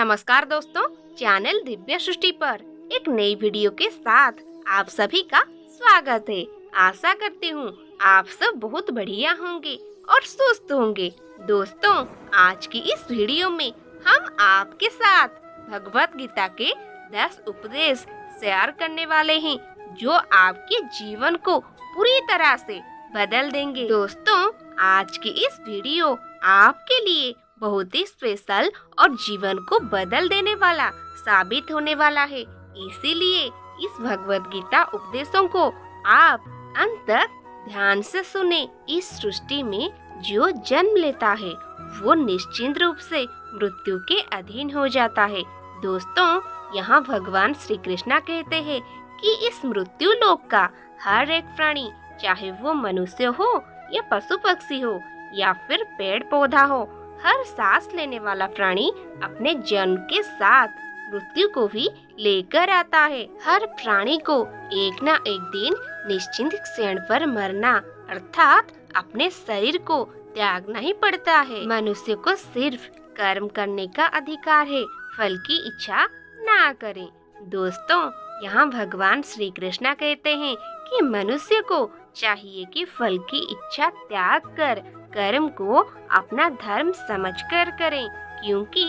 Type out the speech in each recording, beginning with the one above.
नमस्कार दोस्तों, चैनल दिव्य सृष्टि पर एक नई वीडियो के साथ आप सभी का स्वागत है। आशा करती हूँ आप सब बहुत बढ़िया होंगे और स्वस्थ होंगे। दोस्तों, आज की इस वीडियो में हम आपके साथ भगवत गीता के 10 उपदेश शेयर करने वाले हैं जो आपके जीवन को पूरी तरह से बदल देंगे। दोस्तों, आज की इस वीडियो आपके लिए बहुत ही स्पेशल और जीवन को बदल देने वाला साबित होने वाला है। इसीलिए इस भगवत गीता उपदेशों को आप अंत तक ध्यान से सुने। इस सृष्टि में जो जन्म लेता है वो निश्चित रूप से मृत्यु के अधीन हो जाता है। दोस्तों, यहाँ भगवान श्री कृष्णा कहते हैं कि इस मृत्यु लोक का हर एक प्राणी, चाहे वो मनुष्य हो या पशु पक्षी हो या फिर पेड़ पौधा हो, हर सांस लेने वाला प्राणी अपने जन्म के साथ मृत्यु को भी लेकर आता है। हर प्राणी को एक ना एक दिन निश्चित क्षण पर मरना अर्थात अपने शरीर को त्यागना ही पड़ता है। मनुष्य को सिर्फ कर्म करने का अधिकार है, फल की इच्छा ना करें। दोस्तों, यहाँ भगवान श्री कृष्णा कहते हैं कि मनुष्य को चाहिए कि फल की इच्छा त्याग कर कर्म को अपना धर्म समझकर करें, क्योंकि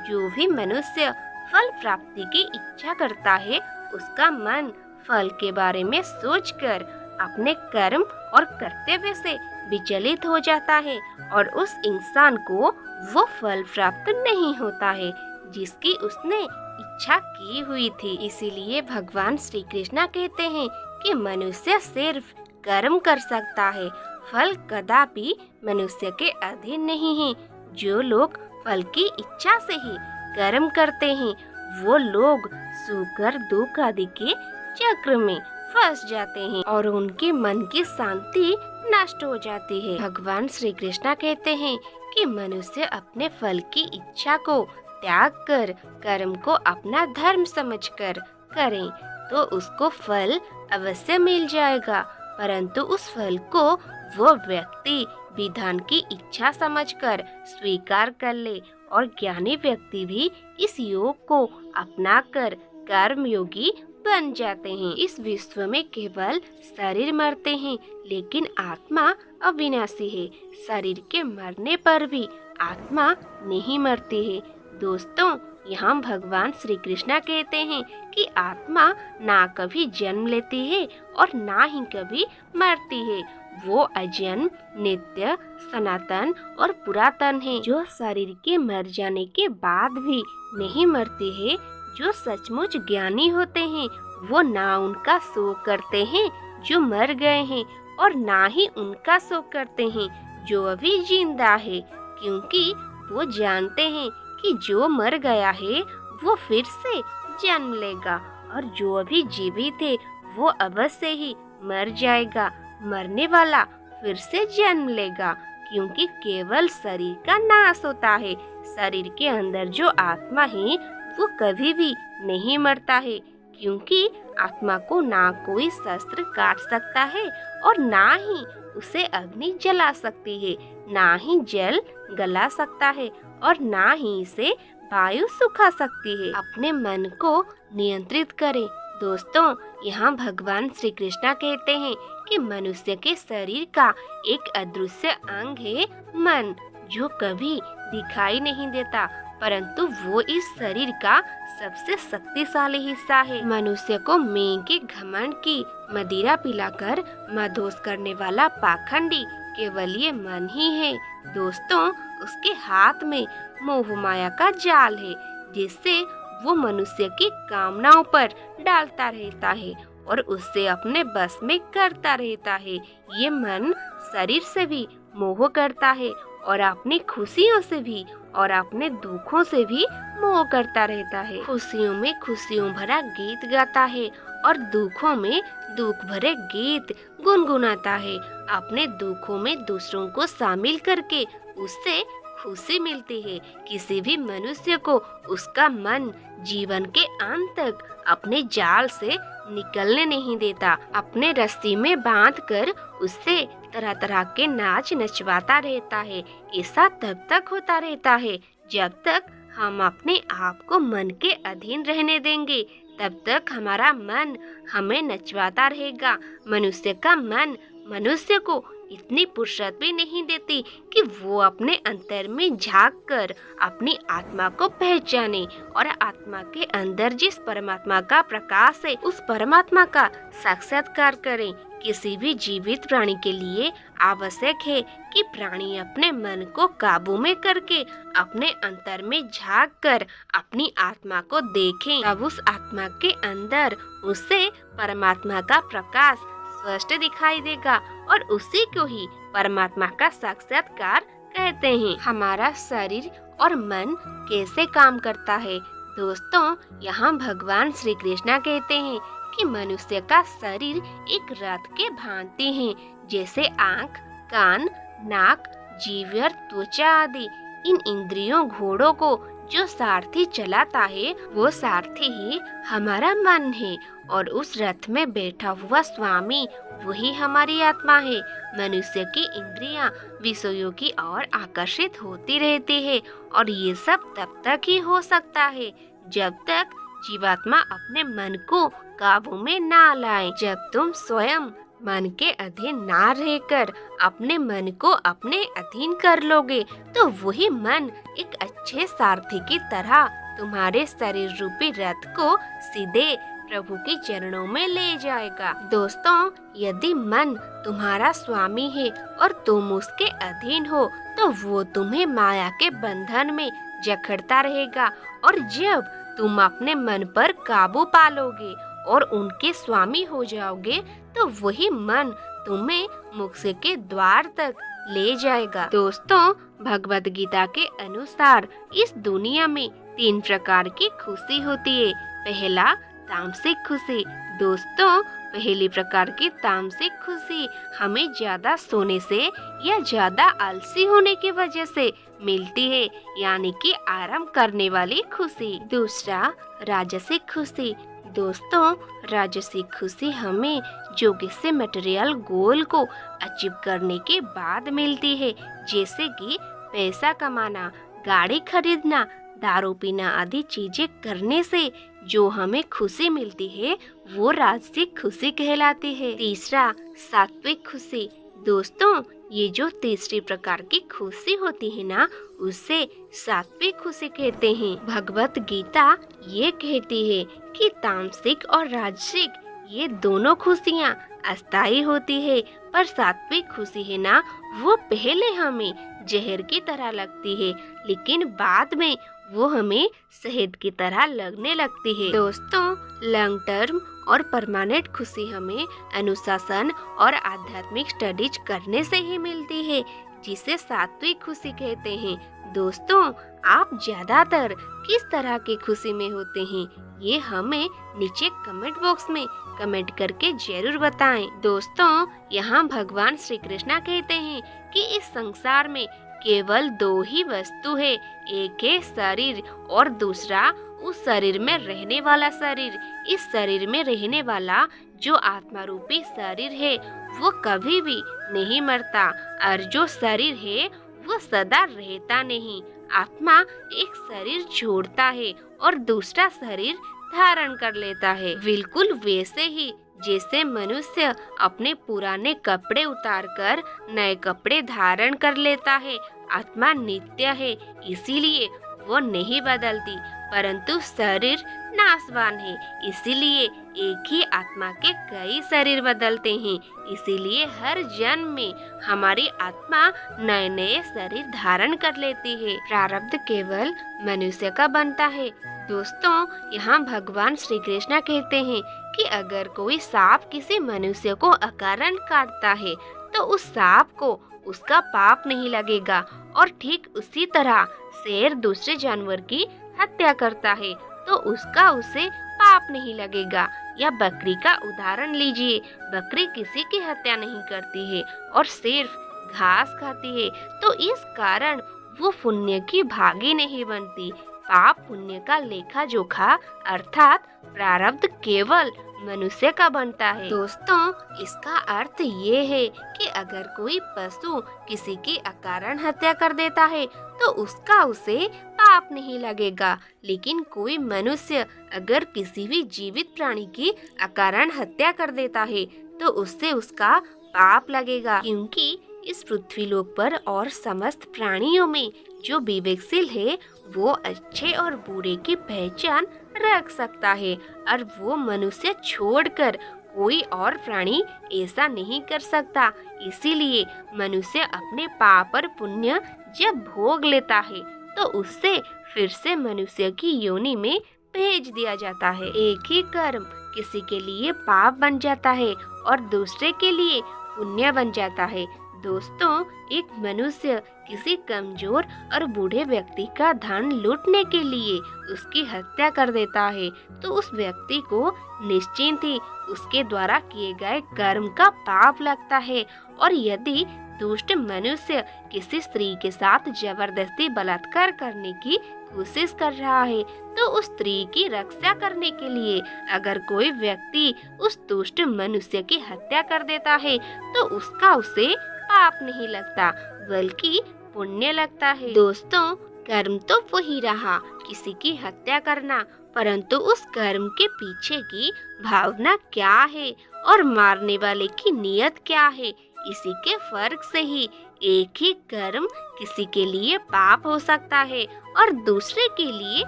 जो भी मनुष्य फल प्राप्ति की इच्छा करता है उसका मन फल के बारे में सोचकर अपने कर्म और कर्तव्य से विचलित हो जाता है और उस इंसान को वो फल प्राप्त नहीं होता है जिसकी उसने इच्छा की हुई थी। इसीलिए भगवान श्री कृष्णा कहते हैं कि मनुष्य सिर्फ कर्म कर सकता है, फल कदापि मनुष्य के अधीन नहीं है। जो लोग फल की इच्छा से ही कर्म करते हैं वो लोग सुख और दुख आदि के चक्र में फंस जाते हैं और उनके मन की शांति नष्ट हो जाती है। भगवान श्री कृष्णा कहते हैं कि मनुष्य अपने फल की इच्छा को त्याग कर कर्म को अपना धर्म समझकर करें तो उसको फल अवश्य मिल जाएगा, परंतु उस फल को वो व्यक्ति विधान की इच्छा समझकर स्वीकार कर ले और ज्ञानी व्यक्ति भी इस योग को अपनाकर कर्म योगी बन जाते हैं। इस विश्व में केवल शरीर मरते हैं लेकिन आत्मा अविनाशी है। शरीर के मरने पर भी आत्मा नहीं मरती है। दोस्तों, यहाँ भगवान श्री कृष्णा कहते हैं कि आत्मा ना कभी जन्म लेती है और ना ही कभी मरती है। वो अजन्म, नित्य, सनातन और पुरातन है, जो शरीर के मर जाने के बाद भी नहीं मरती है। जो सचमुच ज्ञानी होते हैं वो ना उनका शोक करते हैं जो मर गए हैं और ना ही उनका शोक करते हैं जो अभी जिंदा है, क्योंकि वो जानते हैं कि जो मर गया है वो फिर से जन्म लेगा और जो अभी जीवित है वो अवश्य ही मर जाएगा। मरने वाला फिर से जन्म लेगा, क्योंकि केवल शरीर का नाश होता है। शरीर के अंदर जो आत्मा है वो कभी भी नहीं मरता है, क्योंकि आत्मा को ना कोई शस्त्र काट सकता है और ना ही उसे अग्नि जला सकती है, ना ही जल गला सकता है और ना ही इसे वायु सुखा सकती है। अपने मन को नियंत्रित करें। दोस्तों, यहाँ भगवान श्री कृष्णा कहते हैं कि मनुष्य के शरीर का एक अदृश्य अंग है मन, जो कभी दिखाई नहीं देता, परंतु वो इस शरीर का सबसे शक्तिशाली हिस्सा है। मनुष्य को मैं के घमंड की मदिरा पिलाकर मदहोश करने वाला पाखंडी केवल ये मन ही है। दोस्तों, उसके हाथ में मोह माया का जाल है जिससे वो मनुष्य की कामनाओं पर डालता रहता है और उससे अपने बस में करता रहता है। ये मन शरीर से भी मोह करता है और अपनी खुशियों से भी और अपने दुखों से भी मोह करता रहता है। खुशियों में खुशियों भरा गीत गाता है और दुखों में दुख भरे गीत गुनगुनाता है। अपने दुखों में दूसरों को शामिल करके उससे खुशी मिलती है। किसी भी मनुष्य को उसका मन जीवन के अंत तक अपने जाल से निकलने नहीं देता। अपने रस्सी में बांधकर उससे तरह तरह के नाच नचवाता रहता है। ऐसा तब तक होता रहता है जब तक हम अपने आप को मन के अधीन रहने देंगे, तब तक हमारा मन हमें नचवाता रहेगा। मनुष्य का मन मनुष्य को इतनी फुर्सत भी नहीं देती कि वो अपने अंतर में झांक कर अपनी आत्मा को पहचाने और आत्मा के अंदर जिस परमात्मा का प्रकाश है उस परमात्मा का साक्षात्कार करें। किसी भी जीवित प्राणी के लिए आवश्यक है कि प्राणी अपने मन को काबू में करके अपने अंतर में झांक कर अपनी आत्मा को देखें। तब उस आत्मा के अंदर उसे परमात्मा का प्रकाश स्पष्ट दिखाई देगा और उसी को ही परमात्मा का साक्षात्कार कहते हैं। हमारा शरीर और मन कैसे काम करता है? दोस्तों, यहाँ भगवान श्री कृष्ण कहते हैं कि मनुष्य का शरीर एक रथ के भांति है, जैसे आँख, कान, नाक, जीभ और त्वचा आदि। इन इंद्रियों घोड़ों को जो सारथी चलाता है वो सारथी ही हमारा मन है और उस रथ में बैठा हुआ स्वामी वही हमारी आत्मा है। मनुष्य की इंद्रियां विषयों की ओर आकर्षित होती रहती है और ये सब तब तक ही हो सकता है जब तक जीवात्मा अपने मन को काबू में ना लाए। जब तुम स्वयं मन के अधीन ना रहकर अपने मन को अपने अधीन कर लोगे तो वही मन एक अच्छे सारथी की तरह तुम्हारे शरीर रूपी रथ को सीधे प्रभु के चरणों में ले जाएगा। दोस्तों, यदि मन तुम्हारा स्वामी है और तुम उसके अधीन हो तो वो तुम्हें माया के बंधन में जकड़ता रहेगा और जब तुम अपने मन पर काबू पालोगे और उनके स्वामी हो जाओगे तो वही मन तुम्हें मोक्ष के द्वार तक ले जाएगा। दोस्तों, भगवत गीता के अनुसार इस दुनिया में 3 प्रकार की खुशी होती है। पहला, तामसिक खुशी। दोस्तों, पहली प्रकार की तामसिक खुशी हमें ज्यादा सोने से या ज्यादा आलसी होने की वजह से मिलती है, यानी कि आराम करने वाली खुशी। दूसरा, राजसिक खुशी। दोस्तों, राजसिक खुशी हमें योग्य से मटेरियल गोल को अचीव करने के बाद मिलती है, जैसे कि पैसा कमाना, गाड़ी खरीदना, दारू पीना आदि चीजें करने से जो हमें खुशी मिलती है वो राजसिक खुशी कहलाती है। तीसरा, सात्विक खुशी। दोस्तों, ये जो तीसरी प्रकार की खुशी होती है ना, उसे सात्विक खुशी कहते हैं। भगवत गीता ये कहती है कि तामसिक और राजसिक ये दोनों खुशियाँ अस्थायी होती है, पर सात्विक खुशी है ना, वो पहले हमें जहर की तरह लगती है, लेकिन बाद में वो हमें शहद की तरह लगने लगती है। दोस्तों, लॉन्ग टर्म और परमानेंट खुशी हमें अनुशासन और आध्यात्मिक स्टडीज करने से ही मिलती है, जिसे सात्विक खुशी कहते हैं। दोस्तों, आप ज्यादातर किस तरह की खुशी में होते हैं, ये हमें नीचे कमेंट बॉक्स में कमेंट करके जरूर बताएं। दोस्तों, यहाँ भगवान श्री कृष्ण कहते हैं कि इस संसार में केवल 2 ही वस्तु है, एक है शरीर और दूसरा उस शरीर में रहने वाला शरीर। इस शरीर में रहने वाला जो आत्मा रूपी शरीर है वो कभी भी नहीं मरता, और जो शरीर है वो सदा रहता नहीं। आत्मा एक शरीर छोड़ता है और दूसरा शरीर धारण कर लेता है। बिल्कुल वैसे ही जैसे मनुष्य अपने पुराने कपड़े उतारकर नए कपड़े धारण कर लेता है, आत्मा नित्य है, इसीलिए वो नहीं बदलती, परंतु शरीर नाशवान है, इसीलिए एक ही आत्मा के कई शरीर बदलते हैं। इसीलिए हर जन्म में हमारी आत्मा नए नए शरीर धारण कर लेती है। प्रारब्ध केवल मनुष्य का बनता है। दोस्तों, यहाँ भगवान श्री कृष्ण कहते हैं कि अगर कोई सांप किसी मनुष्य को अकारण काटता है तो उस सांप को उसका पाप नहीं लगेगा, और ठीक उसी तरह शेर दूसरे जानवर की हत्या करता है तो उसका उसे पाप नहीं लगेगा। या बकरी का उदाहरण लीजिए, बकरी किसी की हत्या नहीं करती है और सिर्फ घास खाती है, तो इस कारण वो पुण्य की भागी नहीं बनती। पाप पुण्य का लेखा जोखा अर्थात प्रारब्ध केवल मनुष्य का बनता है। दोस्तों, इसका अर्थ ये है कि अगर कोई पशु किसी की अकारण हत्या कर देता है तो उसका उसे पाप नहीं लगेगा, लेकिन कोई मनुष्य अगर किसी भी जीवित प्राणी की अकारण हत्या कर देता है तो उससे उसका पाप लगेगा, क्योंकि इस पृथ्वी लोक पर और समस्त प्राणियों में जो विवेकशील है वो अच्छे और बुरे की पहचान रख सकता है, और वो मनुष्य छोड़कर कोई और प्राणी ऐसा नहीं कर सकता। इसीलिए मनुष्य अपने पाप और पुण्य जब भोग लेता है तो उससे फिर से मनुष्य की योनि में भेज दिया जाता है। एक ही कर्म किसी के लिए पाप बन जाता है और दूसरे के लिए पुण्य बन जाता है। दोस्तों, एक मनुष्य किसी कमजोर और बूढ़े व्यक्ति का धन लूटने के लिए उसकी हत्या कर देता है तो उस व्यक्ति को निश्चिंत ही उसके द्वारा किए गए कर्म का पाप लगता है। और यदि दुष्ट मनुष्य किसी स्त्री के साथ जबरदस्ती बलात्कार करने की कोशिश कर रहा है तो उस स्त्री की रक्षा करने के लिए अगर कोई व्यक्ति उस दुष्ट मनुष्य की हत्या कर देता है तो उसका उसे पाप नहीं लगता बल्कि पुण्य लगता है। दोस्तों, कर्म तो वही रहा, किसी की हत्या करना, परंतु उस कर्म के पीछे की भावना क्या है और मारने वाले की नियत क्या है, इसी के फर्क से ही एक ही कर्म किसी के लिए पाप हो सकता है और दूसरे के लिए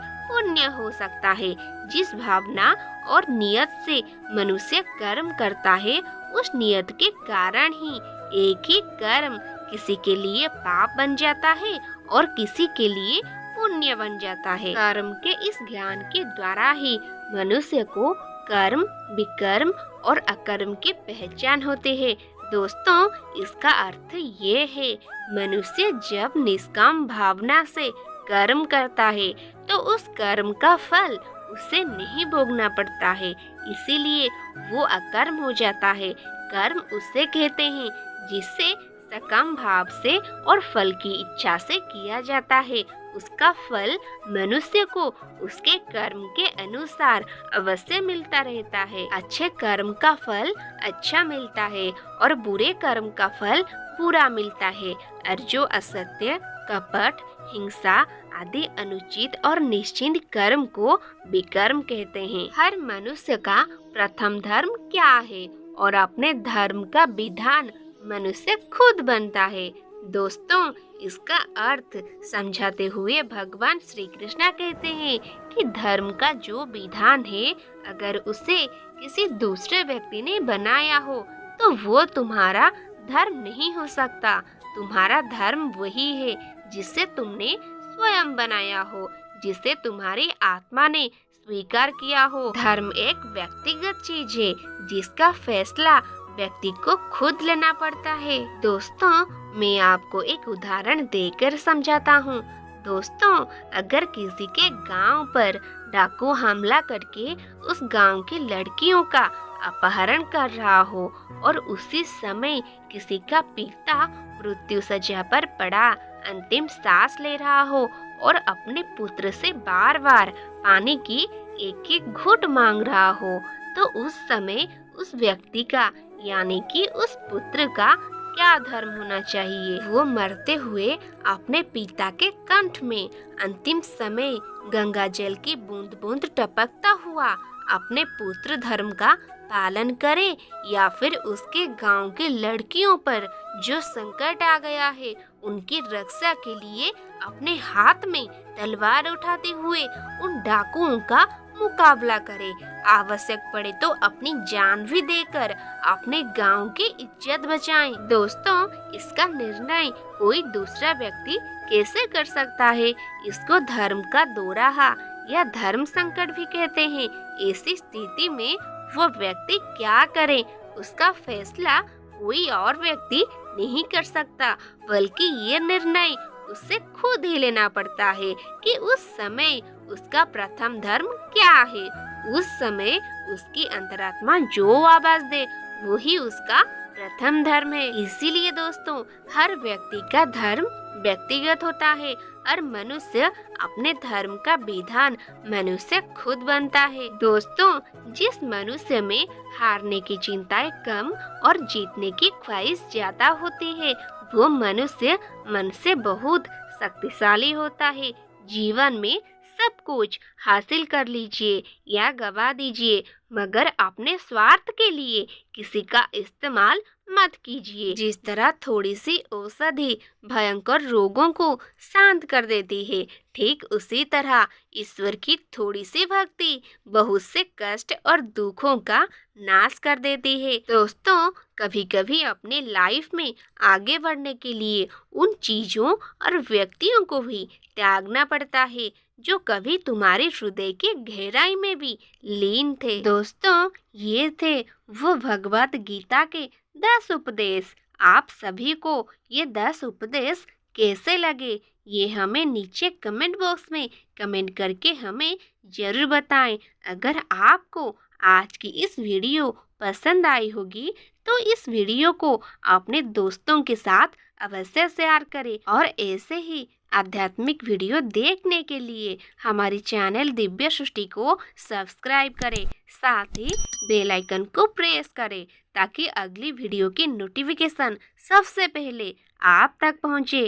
पुण्य हो सकता है। जिस भावना और नियत से मनुष्य कर्म करता है उस नियत के कारण ही एक ही कर्म किसी के लिए पाप बन जाता है और किसी के लिए पुण्य बन जाता है। कर्म के इस ज्ञान के द्वारा ही मनुष्य को कर्म, विकर्म और अकर्म की पहचान होते हैं। दोस्तों, इसका अर्थ ये है, मनुष्य जब निष्काम भावना से कर्म करता है तो उस कर्म का फल उसे नहीं भोगना पड़ता है, इसीलिए वो अकर्म हो जाता है। कर्म उसे कहते हैं जिससे सकाम भाव से और फल की इच्छा से किया जाता है। उसका फल मनुष्य को उसके कर्म के अनुसार अवश्य मिलता रहता है। अच्छे कर्म का फल अच्छा मिलता है और बुरे कर्म का फल बुरा मिलता है। और जो असत्य, कपट, हिंसा आदि अनुचित और निश्चित कर्म को विकर्म कहते हैं। हर मनुष्य का प्रथम धर्म क्या है और अपने धर्म का विधान मनुष्य खुद बनता है। दोस्तों, इसका अर्थ समझाते हुए भगवान श्री कृष्ण कहते हैं कि धर्म का जो विधान है अगर उसे किसी दूसरे व्यक्ति ने बनाया हो तो वो तुम्हारा धर्म नहीं हो सकता। तुम्हारा धर्म वही है जिसे तुमने स्वयं बनाया हो, जिसे तुम्हारी आत्मा ने स्वीकार किया हो। धर्म एक व्यक्तिगत चीज है जिसका फैसला व्यक्ति को खुद लेना पड़ता है। दोस्तों, मैं आपको एक उदाहरण देकर समझाता हूँ। दोस्तों, अगर किसी के गांव पर डाकू हमला करके उस गांव की लड़कियों का अपहरण कर रहा हो और उसी समय किसी का पिता मृत्यु शैया पर पड़ा अंतिम सांस ले रहा हो और अपने पुत्र से बार बार पानी की एक एक घूंट मांग रहा हो, तो उस समय उस व्यक्ति का यानी कि उस पुत्र का क्या धर्म होना चाहिए? वो मरते हुए अपने पिता के कंठ में अंतिम समय गंगा जल की बूंद बूंद टपकता हुआ अपने पुत्र धर्म का पालन करे या फिर उसके गांव के लड़कियों पर जो संकट आ गया है उनकी रक्षा के लिए अपने हाथ में तलवार उठाते हुए उन डाकुओं का मुकाबला करे, आवश्यक पड़े तो अपनी जान भी देकर अपने गांव की इज्जत बचाएं। दोस्तों, इसका निर्णय कोई दूसरा व्यक्ति कैसे कर सकता है? इसको धर्म का दोराहा या धर्म संकट भी कहते हैं। ऐसी स्थिति में वो व्यक्ति क्या करे उसका फैसला कोई और व्यक्ति नहीं कर सकता, बल्कि ये निर्णय उसे खुद ही लेना पड़ता है कि उस समय उसका प्रथम धर्म क्या है। उस समय उसकी अंतरात्मा जो आवाज दे वही उसका प्रथम धर्म है। इसीलिए दोस्तों, हर व्यक्ति का धर्म व्यक्तिगत होता है और मनुष्य अपने धर्म का विधान मनुष्य खुद बनता है। दोस्तों, जिस मनुष्य में हारने की चिंताएं कम और जीतने की ख्वाहिश ज्यादा होती है, वो मनुष्य मन से बहुत शक्तिशाली होता है। जीवन में सब कुछ हासिल कर लीजिए या गवा दीजिए, मगर अपने स्वार्थ के लिए किसी का इस्तेमाल मत कीजिए। जिस तरह थोड़ी सी औषधि भयंकर रोगों को शांत कर देती है, ठीक उसी तरह ईश्वर की थोड़ी सी भक्ति बहुत से कष्ट और दुखों का नाश कर देती है। दोस्तों, कभी कभी अपने लाइफ में आगे बढ़ने के लिए उन चीजों और व्यक्तियों को भी त्यागना पड़ता है जो कभी तुम्हारे हृदय के गहराई में भी लीन थे। दोस्तों, ये थे वो भगवत गीता के 10 उपदेश। आप सभी को ये 10 उपदेश कैसे लगे, ये हमें नीचे कमेंट बॉक्स में कमेंट करके हमें जरूर बताएं। अगर आपको आज की इस वीडियो पसंद आई होगी तो इस वीडियो को अपने दोस्तों के साथ अवश्य शेयर करें और ऐसे ही आध्यात्मिक वीडियो देखने के लिए हमारे चैनल दिव्य सृष्टि को सब्सक्राइब करें, साथ ही बेल आइकन को प्रेस करें ताकि अगली वीडियो की नोटिफिकेशन सबसे पहले आप तक पहुंचे।